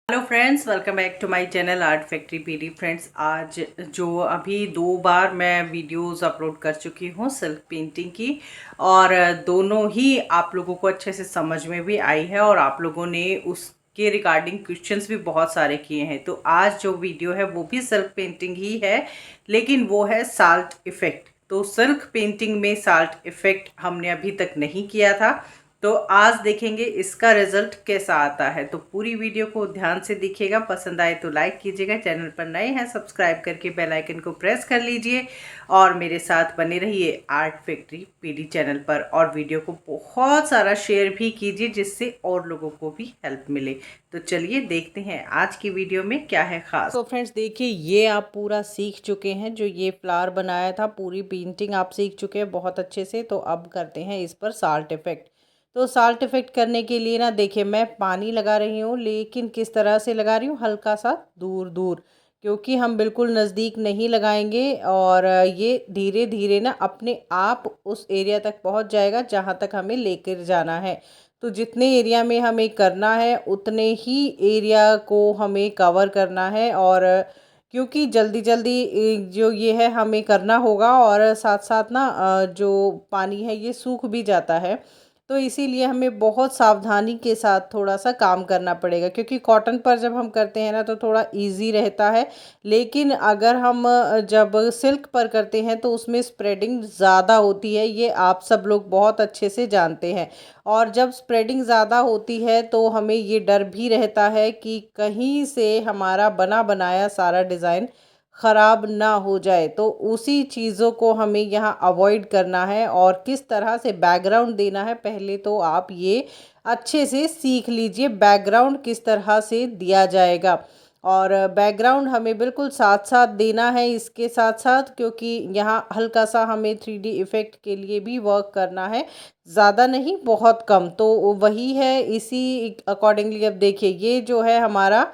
Hello friends, welcome back to my channel art factory PD. Friends, आज जो अभी 2 बार मैं वीडियोस अपलोड कर चुकी हूँ सिल्क पेंटिंग की, और दोनों ही आप लोगों को अच्छे से समझ में भी आई है और आप लोगों ने उसके रिगार्डिंग क्वेश्चंस भी बहुत सारे किए हैं। तो आज जो वीडियो है वो भी सिल्क पेंटिंग ही है, लेकिन वो है साल्ट इफ़ेक्ट। तो सिल्क पेंटिंग में साल्ट इफ़ेक्ट हमने अभी तक नहीं किया था, तो आज देखेंगे इसका रिजल्ट कैसा आता है। तो पूरी वीडियो को ध्यान से देखिएगा, पसंद आए तो लाइक कीजिएगा, चैनल पर नए हैं सब्सक्राइब करके बेल आइकन को प्रेस कर लीजिए और मेरे साथ बने रहिए आर्ट फैक्ट्री पीडी चैनल पर। और वीडियो को बहुत सारा शेयर भी कीजिए जिससे और लोगों को भी हेल्प मिले। तो चलिए देखते हैं आज की वीडियो में क्या है खास। तो फ्रेंड्स देखिए, ये आप पूरा सीख चुके हैं। जो ये फ्लावर बनाया था, पूरी पेंटिंग आप सीख चुके हैं बहुत अच्छे से। तो अब करते हैं इस पर साल्ट इफेक्ट। तो साल्ट इफेक्ट करने के लिए ना देखिए, मैं पानी लगा रही हूँ, लेकिन किस तरह से लगा रही हूँ, हल्का सा दूर दूर, क्योंकि हम बिल्कुल नज़दीक नहीं लगाएंगे। और ये धीरे धीरे ना अपने आप उस एरिया तक पहुँच जाएगा जहाँ तक हमें लेकर जाना है। तो जितने एरिया में हमें करना है उतने ही एरिया को हमें कवर करना है। और क्योंकि जल्दी जल्दी जो ये है हमें करना होगा, और साथ साथ ना जो पानी है ये सूख भी जाता है। तो इसीलिए हमें बहुत सावधानी के साथ थोड़ा सा काम करना पड़ेगा, क्योंकि कॉटन पर जब हम करते हैं ना तो थोड़ा इजी रहता है। लेकिन अगर हम जब सिल्क पर करते हैं तो उसमें स्प्रेडिंग ज़्यादा होती है, ये आप सब लोग बहुत अच्छे से जानते हैं। और जब स्प्रेडिंग ज़्यादा होती है तो हमें ये डर भी रहता है कि कहीं से हमारा बना बनाया सारा डिज़ाइन ख़राब ना हो जाए। तो उसी चीज़ों को हमें यहाँ अवॉइड करना है। और किस तरह से बैकग्राउंड देना है, पहले तो आप ये अच्छे से सीख लीजिए बैकग्राउंड किस तरह से दिया जाएगा। और बैकग्राउंड हमें बिल्कुल साथ साथ देना है इसके साथ साथ, क्योंकि यहाँ हल्का सा हमें 3D इफ़ेक्ट के लिए भी वर्क करना है, ज़्यादा नहीं बहुत कम। तो वही है, इसी अकॉर्डिंगली अब देखिए ये जो है हमारा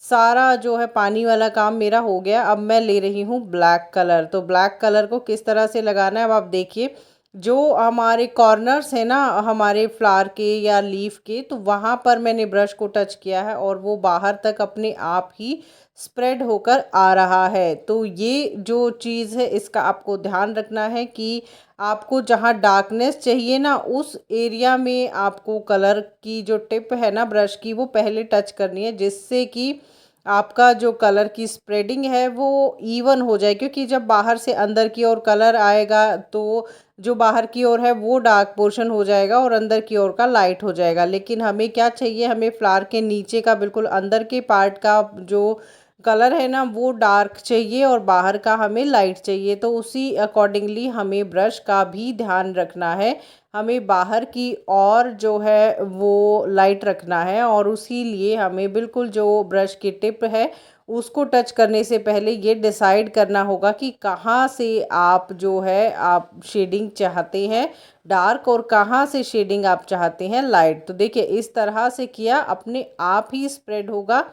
सारा जो है पानी वाला काम मेरा हो गया। अब मैं ले रही हूँ ब्लैक कलर। तो ब्लैक कलर को किस तरह से लगाना है अब आप देखिए। जो हमारे कॉर्नर्स है ना हमारे फ्लावर के या लीफ के, तो वहाँ पर मैंने ब्रश को टच किया है और वो बाहर तक अपने आप ही स्प्रेड होकर आ रहा है। तो ये जो चीज़ है इसका आपको ध्यान रखना है कि आपको जहाँ डार्कनेस चाहिए ना उस एरिया में आपको कलर की जो टिप है ना ब्रश की वो पहले टच करनी है, जिससे कि आपका जो कलर की स्प्रेडिंग है वो इवन हो जाए। क्योंकि जब बाहर से अंदर की ओर कलर आएगा तो जो बाहर की ओर है वो डार्क पोर्शन हो जाएगा और अंदर की ओर का लाइट हो जाएगा। लेकिन हमें क्या चाहिए, हमें फ्लावर के नीचे का बिल्कुल अंदर के पार्ट का जो कलर है ना वो डार्क चाहिए और बाहर का हमें लाइट चाहिए। तो उसी अकॉर्डिंगली हमें ब्रश का भी ध्यान रखना है। हमें बाहर की और जो है वो लाइट रखना है, और उसी लिए हमें बिल्कुल जो ब्रश की टिप है उसको टच करने से पहले ये डिसाइड करना होगा कि कहाँ से आप जो है आप शेडिंग चाहते हैं डार्क, और कहाँ से शेडिंग आप चाहते हैं लाइट। तो देखिए इस तरह से किया अपने आप ही स्प्रेड होगा,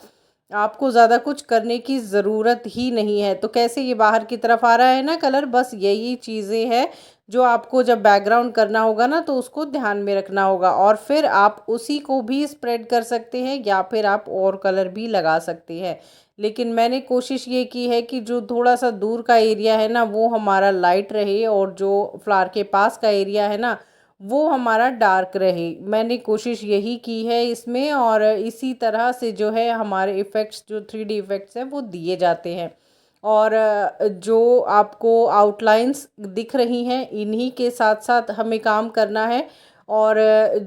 आपको ज़्यादा कुछ करने की ज़रूरत ही नहीं है। तो कैसे ये बाहर की तरफ आ रहा है ना कलर, बस यही चीज़ें हैं जो आपको जब बैकग्राउंड करना होगा ना तो उसको ध्यान में रखना होगा। और फिर आप उसी को भी स्प्रेड कर सकते हैं या फिर आप और कलर भी लगा सकते हैं। लेकिन मैंने कोशिश ये की है कि जो थोड़ा सा दूर का एरिया है ना वो हमारा लाइट रहे, और जो फ्लावर के पास का एरिया है ना वो हमारा डार्क रहे। मैंने कोशिश यही की है इसमें, और इसी तरह से जो है हमारे इफ़ेक्ट्स जो 3D इफ़ेक्ट्स हैं वो दिए जाते हैं। और जो आपको आउटलाइंस दिख रही हैं इन्हीं के साथ साथ हमें काम करना है। और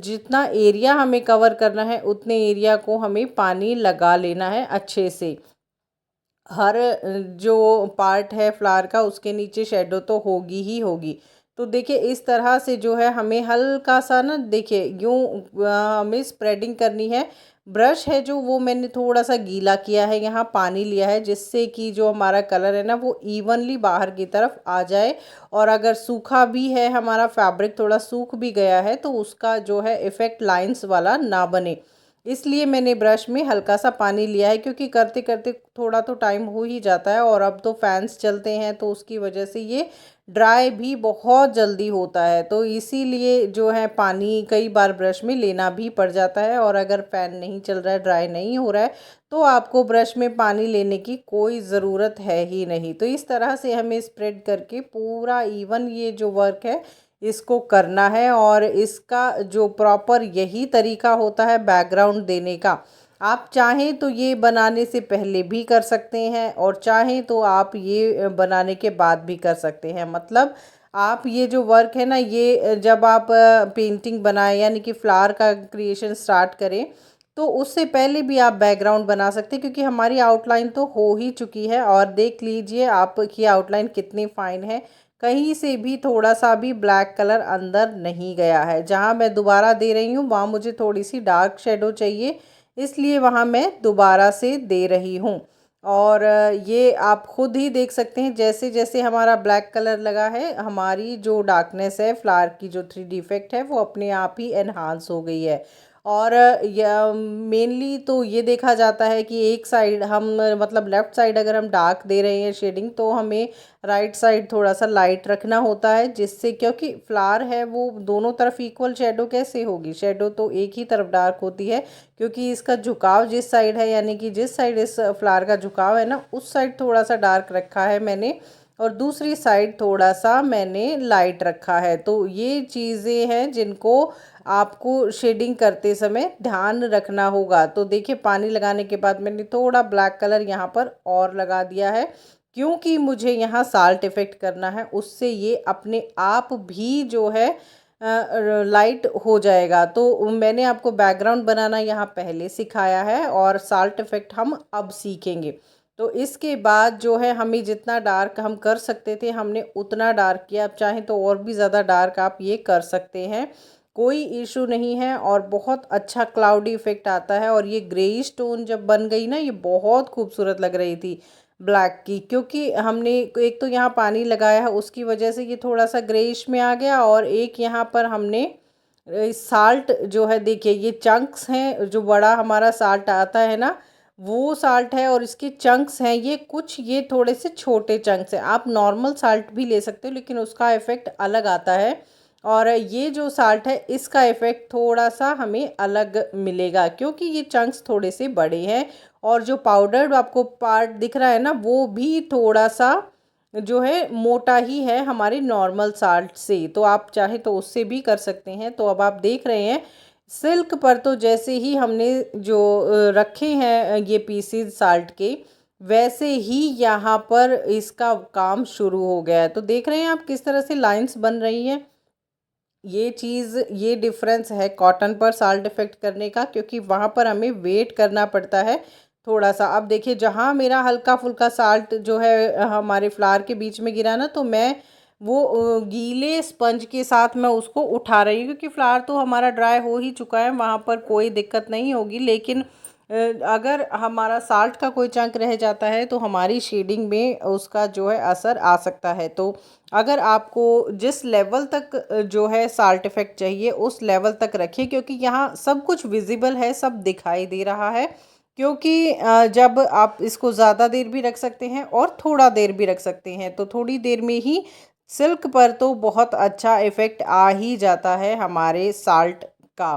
जितना एरिया हमें कवर करना है उतने एरिया को हमें पानी लगा लेना है अच्छे से। हर जो पार्ट है फ्लावर का उसके नीचे शेडो तो होगी ही होगी। तो देखिए इस तरह से जो है हमें हल्का सा ना देखिए यूँ हमें स्प्रेडिंग करनी है। ब्रश है जो वो मैंने थोड़ा सा गीला किया है, यहाँ पानी लिया है, जिससे कि जो हमारा कलर है ना वो इवनली बाहर की तरफ आ जाए। और अगर सूखा भी है हमारा फैब्रिक थोड़ा सूख भी गया है तो उसका जो है इफ़ेक्ट लाइंस वाला ना बने, इसलिए मैंने ब्रश में हल्का सा पानी लिया है। क्योंकि करते करते थोड़ा तो टाइम हो ही जाता है, और अब तो फैंस चलते हैं तो उसकी वजह से ये ड्राई भी बहुत जल्दी होता है। तो इसीलिए जो है पानी कई बार ब्रश में लेना भी पड़ जाता है, और अगर फ़ैन नहीं चल रहा है, ड्राई नहीं हो रहा है, तो आपको ब्रश में पानी लेने की कोई ज़रूरत है ही नहीं। तो इस तरह से हमें स्प्रेड करके पूरा इवन ये जो वर्क है इसको करना है, और इसका जो प्रॉपर यही तरीका होता है बैकग्राउंड देने का। आप चाहें तो ये बनाने से पहले भी कर सकते हैं, और चाहें तो आप ये बनाने के बाद भी कर सकते हैं। मतलब आप ये जो वर्क है ना, ये जब आप पेंटिंग बनाएं यानी कि फ्लावर का क्रिएशन स्टार्ट करें, तो उससे पहले भी आप बैकग्राउंड बना सकते हैं, क्योंकि हमारी आउटलाइन तो हो ही चुकी है। और देख लीजिए आपकी आउटलाइन कितनी फाइन है, कहीं से भी थोड़ा सा भी ब्लैक कलर अंदर नहीं गया है। जहाँ मैं दोबारा दे रही हूँ वहाँ मुझे थोड़ी सी डार्क शेडो चाहिए, इसलिए वहाँ मैं दोबारा से दे रही हूँ। और ये आप खुद ही देख सकते हैं, जैसे जैसे हमारा ब्लैक कलर लगा है, हमारी जो डार्कनेस है, फ्लावर की जो 3D इफेक्ट है, वो अपने आप ही एनहांस हो गई है। और मेनली तो ये देखा जाता है कि एक साइड हम, मतलब लेफ़्ट साइड अगर हम डार्क दे रहे हैं शेडिंग, तो हमें राइट साइड थोड़ा सा लाइट रखना होता है, जिससे, क्योंकि फ्लावर है वो दोनों तरफ इक्वल शेडो कैसे होगी, शेडो तो एक ही तरफ डार्क होती है, क्योंकि इसका झुकाव जिस साइड है, यानी कि जिस साइड इस फ्लावर का झुकाव है ना, उस साइड थोड़ा सा डार्क रखा है मैंने, और दूसरी साइड थोड़ा सा मैंने लाइट रखा है। तो ये चीज़ें हैं जिनको आपको शेडिंग करते समय ध्यान रखना होगा। तो देखिए पानी लगाने के बाद मैंने थोड़ा ब्लैक कलर यहाँ पर और लगा दिया है, क्योंकि मुझे यहाँ साल्ट इफ़ेक्ट करना है, उससे ये अपने आप भी जो है लाइट हो जाएगा। तो मैंने आपको बैकग्राउंड बनाना यहाँ पहले सिखाया है, और साल्ट इफ़ेक्ट हम अब सीखेंगे। तो इसके बाद जो है हमें जितना डार्क हम कर सकते थे हमने उतना डार्क किया। आप चाहें तो और भी ज़्यादा डार्क आप ये कर सकते हैं, कोई इशू नहीं है, और बहुत अच्छा क्लाउडी इफेक्ट आता है। और ये ग्रेइश टोन जब बन गई ना, ये बहुत खूबसूरत लग रही थी ब्लैक की, क्योंकि हमने एक तो यहाँ पानी लगाया है उसकी वजह से ये थोड़ा सा ग्रेइश में आ गया, और एक यहाँ पर हमने साल्ट जो है, देखिए ये चंक्स हैं, जो बड़ा हमारा साल्ट आता है ना वो साल्ट है, और इसके चंक्स हैं ये कुछ, ये थोड़े से छोटे चंक्स हैं। आप नॉर्मल साल्ट भी ले सकते हो, लेकिन उसका इफ़ेक्ट अलग आता है, और ये जो साल्ट है इसका इफ़ेक्ट थोड़ा सा हमें अलग मिलेगा, क्योंकि ये चंक्स थोड़े से बड़े हैं, और जो पाउडर्ड आपको पार्ट दिख रहा है ना, वो भी थोड़ा सा जो है मोटा ही है हमारे नॉर्मल साल्ट से। तो आप चाहे तो उससे भी कर सकते हैं। तो अब आप देख रहे हैं सिल्क पर, तो जैसे ही हमने जो रखे हैं ये पीसीज साल्ट के, वैसे ही यहाँ पर इसका काम शुरू हो गया है। तो देख रहे हैं आप किस तरह से लाइंस बन रही हैं। ये चीज़, ये डिफरेंस है कॉटन पर साल्ट इफ़ेक्ट करने का, क्योंकि वहाँ पर हमें वेट करना पड़ता है थोड़ा सा। अब देखिए जहाँ मेरा हल्का फुल्का साल्ट जो है हमारे फ्लावर के बीच में गिरा ना, तो मैं वो गीले स्पंज के साथ मैं उसको उठा रही हूँ, क्योंकि फ्लावर तो हमारा ड्राई हो ही चुका है, वहाँ पर कोई दिक्कत नहीं होगी। लेकिन अगर हमारा साल्ट का कोई चंक रह जाता है तो हमारी शेडिंग में उसका जो है असर आ सकता है। तो अगर आपको जिस लेवल तक जो है साल्ट इफ़ेक्ट चाहिए उस लेवल तक रखिए, क्योंकि यहाँ सब कुछ विजिबल है, सब दिखाई दे रहा है। क्योंकि जब आप इसको ज़्यादा देर भी रख सकते हैं और थोड़ा देर भी रख सकते हैं, तो थोड़ी देर में ही सिल्क पर तो बहुत अच्छा इफ़ेक्ट आ ही जाता है हमारे साल्ट का।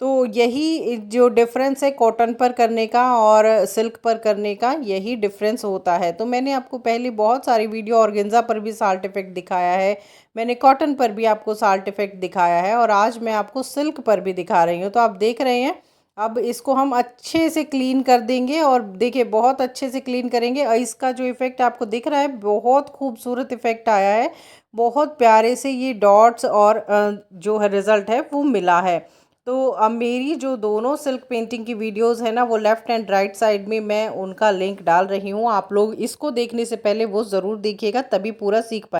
तो यही जो डिफरेंस है कॉटन पर करने का और सिल्क पर करने का, यही डिफरेंस होता है। तो मैंने आपको पहले बहुत सारी वीडियो ऑर्गेन्जा पर भी साल्ट इफ़ेक्ट दिखाया है, मैंने कॉटन पर भी आपको साल्ट इफ़ेक्ट दिखाया है, और आज मैं आपको सिल्क पर भी दिखा रही हूँ। तो आप देख रहे हैं, अब इसको हम अच्छे से क्लीन कर देंगे, और देखिए बहुत अच्छे से क्लीन करेंगे। और इसका जो इफ़ेक्ट आपको दिख रहा है, बहुत खूबसूरत इफ़ेक्ट आया है, बहुत प्यारे से ये डॉट्स और जो है रिज़ल्ट है वो मिला है। तो अब मेरी जो दोनों सिल्क पेंटिंग की वीडियोस है ना, वो लेफ़्ट एंड राइट साइड में मैं उनका लिंक डाल रही हूँ। आप लोग इसको देखने से पहले वो ज़रूर देखिएगा, तभी पूरा सीख पाए।